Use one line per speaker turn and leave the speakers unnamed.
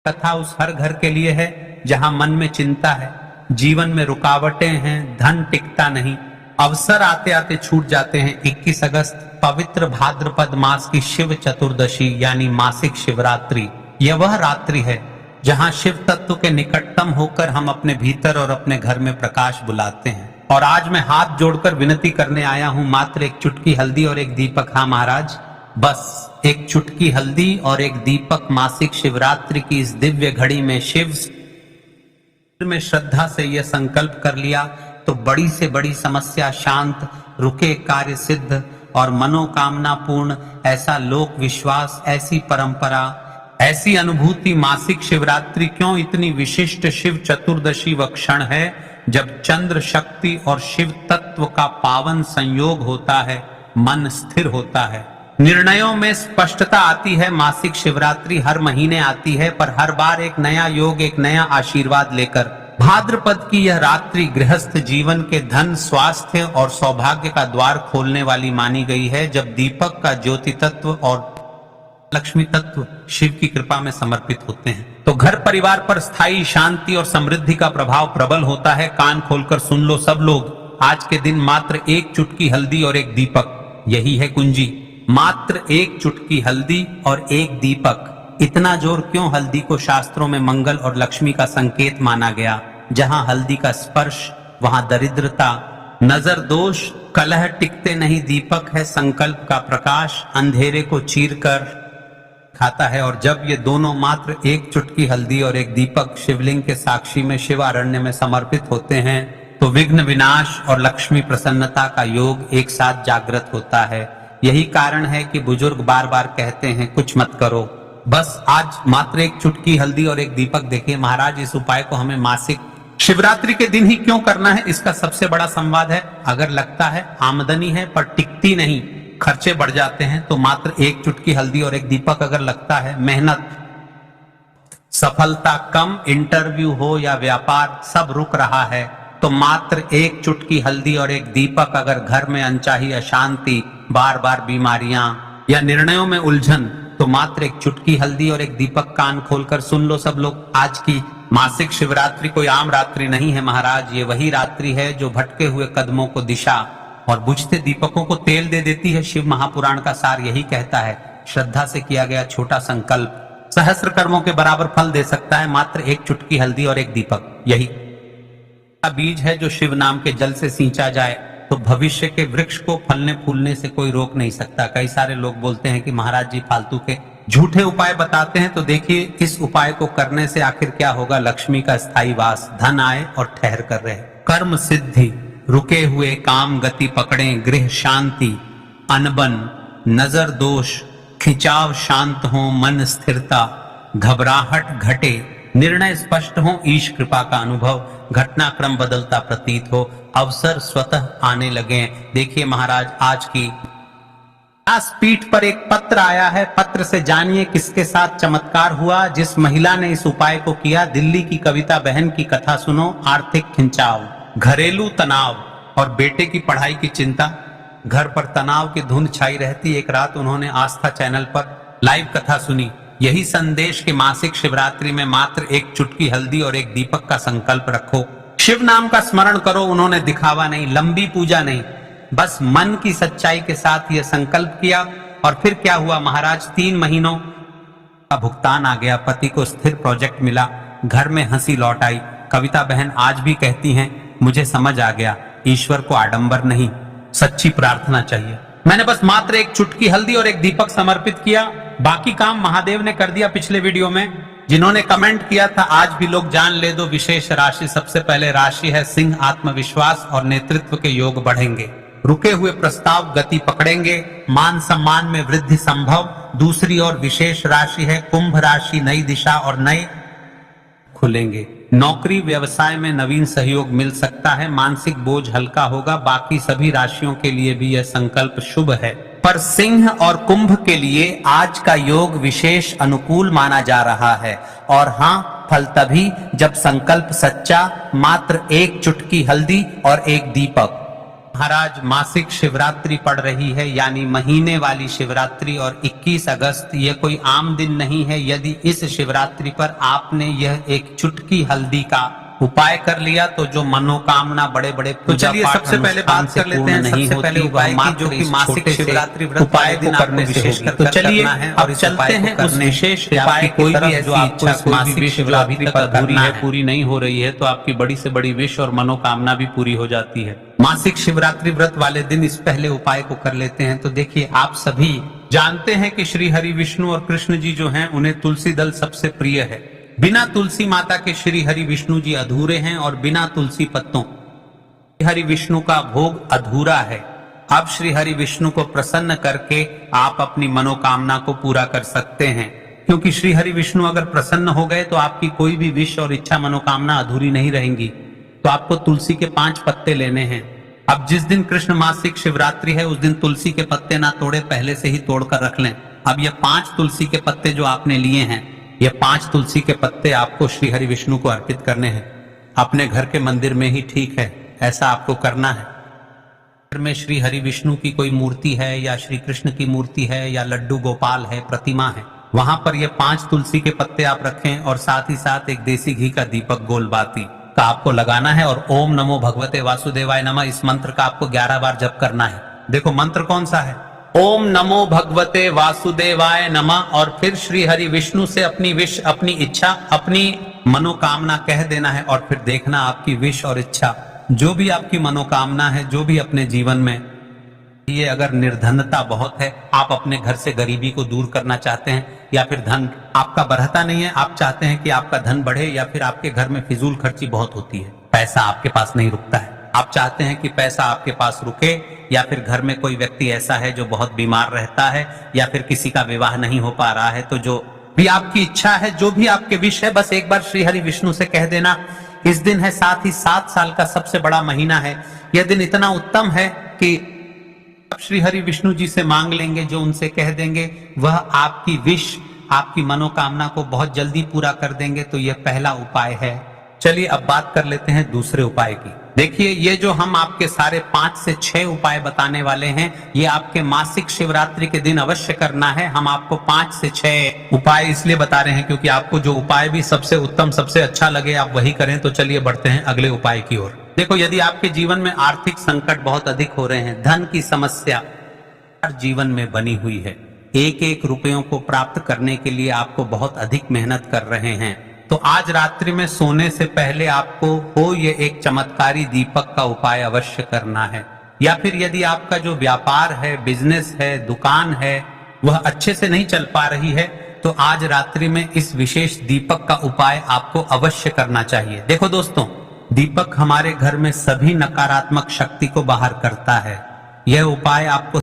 कथा उस हर घर के लिए है जहां मन में चिंता है, जीवन में रुकावटें हैं, धन टिकता नहीं, अवसर आते आते छूट जाते हैं। 21 अगस्त पवित्र भाद्रपद मास की शिव चतुर्दशी यानी मासिक शिवरात्रि, यह वह रात्रि है जहां शिव तत्व के निकटतम होकर हम अपने भीतर और अपने घर में प्रकाश बुलाते हैं। और आज मैं हाथ जोड़कर विनती करने आया हूं, मात्र एक चुटकी हल्दी और एक दीपक। हाँ महाराज, बस एक चुटकी हल्दी और एक दीपक मासिक शिवरात्रि की इस दिव्य घड़ी में शिव में श्रद्धा से यह संकल्प कर लिया तो बड़ी से बड़ी समस्या शांत, रुके कार्य सिद्ध और मनोकामना पूर्ण, ऐसा लोक विश्वास, ऐसी परंपरा, ऐसी अनुभूति मासिक शिवरात्रि क्यों इतनी विशिष्ट शिव चतुर्दशी व क्षण है जब चंद्र शक्ति और शिव तत्व का पावन संयोग होता है, मन स्थिर होता है, निर्णयों में स्पष्टता आती है। मासिक शिवरात्रि हर महीने आती है पर हर बार एक नया योग, एक नया आशीर्वाद लेकर। भाद्रपद की यह रात्रि गृहस्थ जीवन के धन, स्वास्थ्य और सौभाग्य का द्वार खोलने वाली मानी गई है, जब दीपक का ज्योति तत्व और लक्ष्मी तत्व शिव की कृपा में समर्पित होते हैं तो घर परिवार पर स्थायी शांति और समृद्धि का प्रभाव प्रबल होता है। कान खोलकर सुन लो सब लोग, आज के दिन मात्र एक चुटकी हल्दी और एक दीपक, यही है कुंजी। मात्र एक चुटकी हल्दी और एक दीपक। इतना जोर क्यों? हल्दी को शास्त्रों में मंगल और लक्ष्मी का संकेत माना गया। जहां हल्दी का स्पर्श वहां दरिद्रता, नजर दोष, कलह टिकते नहीं। दीपक है संकल्प का प्रकाश, अंधेरे को चीरकर खाता है। और जब ये दोनों मात्र एक चुटकी हल्दी और एक दीपक शिवलिंग के साक्षी में शिवारण्य में समर्पित होते हैं तो विघ्न विनाश और लक्ष्मी प्रसन्नता का योग एक साथ जागृत होता है। यही कारण है कि बुजुर्ग बार बार कहते हैं कुछ मत करो, बस आज मात्र एक चुटकी हल्दी और एक दीपक। देखिए महाराज, इस उपाय को हमें मासिक शिवरात्रि के दिन ही क्यों करना है, इसका सबसे बड़ा संवाद है। अगर लगता है आमदनी है पर टिकती नहीं, खर्चे बढ़ जाते हैं, तो मात्र एक चुटकी हल्दी और एक दीपक। अगर लगता है मेहनत, सफलता कम, इंटरव्यू हो या व्यापार सब रुक रहा है, तो मात्र एक चुटकी हल्दी और एक दीपक। अगर घर में अनचाही अशांति, बार बार बीमारियां या निर्णयों में उलझन, तो मात्र एक चुटकी हल्दी और एक दीपक। कान खोलकर सुन लो सब लोग, आज की मासिक शिवरात्रि कोई आम रात्रि नहीं है महाराज, ये वही रात्रि है जो भटके हुए कदमों को दिशा और बुझते दीपकों को तेल दे देती है। शिव महापुराण का सार यही कहता है, श्रद्धा से किया गया छोटा संकल्प सहस्र कर्मों के बराबर फल दे सकता है। मात्र एक चुटकी हल्दी और एक दीपक, यही बीज है जो शिव नाम के जल से सींचा जाए तो भविष्य के वृक्ष को फलने फूलने से कोई रोक नहीं सकता। कई सारे लोग बोलते हैं कि महाराज जी फालतू के झूठे उपाय बताते हैं, तो देखिए इस उपाय को करने से आखिर क्या होगा। लक्ष्मी का स्थायी वास, धन आए और ठहर कर रहे, कर्म सिद्धि, रुके हुए काम गति पकड़े, गृह शांति, अनबन, नजर दोष, खिंचाव शांत हो, मन स्थिरता, घबराहट घटे, निर्णय स्पष्ट हो, ईश कृपा का अनुभव, घटनाक्रम बदलता प्रतीत हो, अवसर स्वतः आने लगे। देखिए महाराज, आज की पीठ पर एक पत्र आया है, पत्र से जानिए किसके साथ चमत्कार हुआ। जिस महिला ने इस उपाय को किया, दिल्ली की कविता बहन की कथा सुनो। आर्थिक खिंचाव, घरेलू तनाव और बेटे की पढ़ाई की चिंता, घर पर तनाव की धुंध छाई रहती। एक रात उन्होंने आस्था चैनल पर लाइव कथा सुनी। यही संदेश के मासिक शिवरात्रि में मात्र एक चुटकी हल्दी और एक दीपक का संकल्प रखो। शिव नाम का स्मरण करो। उन्होंने दिखावा नहीं, लंबी पूजा नहीं, बस मन की सच्चाई के साथ यह संकल्प किया। और फिर क्या हुआ महाराज, 3 महीनों का भुगतान आ गया, पति को स्थिर प्रोजेक्ट मिला, घर में हंसी लौट आई। कविता बहन आज भी कहती हैं, मुझे समझ आ गया, ईश्वर को आडंबर नहीं, सच्ची प्रार्थना चाहिए। मैंने बस मात्र एक चुटकी हल्दी और एक दीपक समर्पित किया, बाकी काम महादेव ने कर दिया। पिछले वीडियो में जिन्होंने कमेंट किया था, आज भी लोग जान ले दो विशेष राशि। सबसे पहले राशि है सिंह, आत्मविश्वास और नेतृत्व के योग बढ़ेंगे, रुके हुए प्रस्ताव गति पकड़ेंगे, मान सम्मान में वृद्धि संभव। दूसरी और विशेष राशि है कुंभ राशि, नई दिशा और नए खुलेंगे। नौकरी व्यवसाय में नवीन सहयोग मिल सकता है, मानसिक बोझ हल्का होगा। बाकी सभी राशियों के लिए भी यह संकल्प शुभ है, पर सिंह और कुंभ के लिए आज का योग विशेष अनुकूल माना जा रहा है। और हाँ, फल तभी जब संकल्प सच्चा, मात्र एक चुटकी हल्दी और एक दीपक। महाराज मासिक शिवरात्रि पड़ रही है, यानी महीने वाली शिवरात्रि, और 21 अगस्त ये कोई आम दिन नहीं है। यदि इस शिवरात्रि पर आपने यह एक चुटकी हल्दी का उपाय कर लिया तो जो मनोकामना बड़े बड़े
तो चलिए सबसे पहले बात कर लेते हैं सबसे पहले उपाय की, जो कि मासिक शिवरात्रि व्रत
उपाय दिन आपको विशेष कर
तो चलिए
अब चलते हैं उस विशेष उपाय
कोई भी
जो आपको
मासिक
मासिक
शिवरात्रि
शिवरात्रि
पर
पर
अधूरी
करना
है,
है,
पूरी नहीं हो रही है, तो आपकी बड़ी से बड़ी विश और मनोकामना भी पूरी हो जाती है।
मासिक शिवरात्रि व्रत वाले दिन इस पहले उपाय को कर लेते हैं। तो देखिए, आप सभी जानते हैं कि श्री हरि विष्णु और कृष्ण जी जो हैं उन्हें तुलसी दल सबसे प्रिय है। बिना तुलसी माता के श्री हरि विष्णु जी अधूरे हैं, और बिना तुलसी पत्तों हरि विष्णु का भोग अधूरा है। अब श्री हरि विष्णु को प्रसन्न करके आप अपनी मनोकामना को पूरा कर सकते हैं, क्योंकि श्री हरि विष्णु अगर प्रसन्न हो गए तो आपकी कोई भी विश और इच्छा मनोकामना अधूरी नहीं रहेंगी। तो आपको तुलसी के 5 पत्ते लेने हैं। अब जिस दिन कृष्ण मासिक शिवरात्रि है उस दिन तुलसी के पत्ते ना तोड़े, पहले से ही तोड़कर रख लें। अब ये 5 तुलसी के पत्ते जो आपने लिए हैं, ये 5 तुलसी के पत्ते आपको श्री हरि विष्णु को अर्पित करने हैं। अपने घर के मंदिर में ही ठीक है, ऐसा आपको करना है। घर में श्री हरि विष्णु की कोई मूर्ति है, या श्री कृष्ण की मूर्ति है, या लड्डू गोपाल है, प्रतिमा है, वहां पर ये 5 तुलसी के पत्ते आप रखें, और साथ ही साथ एक देसी घी का दीपक गोलबाती का आपको लगाना है। और ओम नमो भगवते वासुदेवाय नमः, इस मंत्र का आपको 11 बार जप करना है। देखो मंत्र कौन सा है, ओम नमो भगवते वासुदेवाय नमः, और फिर श्री हरि विष्णु से अपनी विश, अपनी इच्छा, अपनी मनोकामना कह देना है। और फिर देखना आपकी विश और इच्छा, जो भी आपकी मनोकामना है, जो भी अपने जीवन में, ये अगर निर्धनता बहुत है, आप अपने घर से गरीबी को दूर करना चाहते हैं, या फिर धन आपका बढ़ता नहीं है, आप चाहते हैं कि आपका धन बढ़े, या फिर आपके घर में फिजूल खर्ची बहुत होती है, पैसा आपके पास नहीं रुकता है, आप चाहते हैं कि पैसा आपके पास रुके, या फिर घर में कोई व्यक्ति ऐसा है जो बहुत बीमार रहता है, या फिर किसी का विवाह नहीं हो पा रहा है, तो जो भी आपकी इच्छा है, जो भी आपके विश है, बस एक बार श्री हरि विष्णु से कह देना। इस दिन है, साथ ही 7 साल का सबसे बड़ा महीना है। यह दिन इतना उत्तम है कि आप श्री हरि विष्णु जी से मांग लेंगे, जो उनसे कह देंगे वह आपकी विश, आपकी मनोकामना को बहुत जल्दी पूरा कर देंगे। तो यह पहला उपाय है। चलिए अब बात कर लेते हैं दूसरे उपाय की। देखिए, ये जो हम आपके सारे 5 से 6 उपाय बताने वाले हैं, ये आपके मासिक शिवरात्रि के दिन अवश्य करना है। हम आपको 5 से 6 उपाय इसलिए बता रहे हैं क्योंकि आपको जो उपाय भी सबसे उत्तम, सबसे अच्छा लगे, आप वही करें। तो चलिए बढ़ते हैं अगले उपाय की ओर। देखो, यदि आपके जीवन में आर्थिक संकट बहुत अधिक हो रहे हैं, धन की समस्या हर जीवन में बनी हुई है, एक एक रुपयों को प्राप्त करने के लिए आपको बहुत अधिक मेहनत कर रहे हैं, तो आज रात्रि में सोने से पहले आपको हो ये एक चमत्कारी दीपक का उपाय अवश्य करना है। या फिर यदि आपका जो व्यापार है, बिजनेस है, दुकान है, वह अच्छे से नहीं चल पा रही है, तो आज रात्रि में इस विशेष दीपक का उपाय आपको अवश्य करना चाहिए। देखो दोस्तों, दीपक हमारे घर में सभी नकारात्मक शक्ति को बाहर करता है। यह उपाय आपको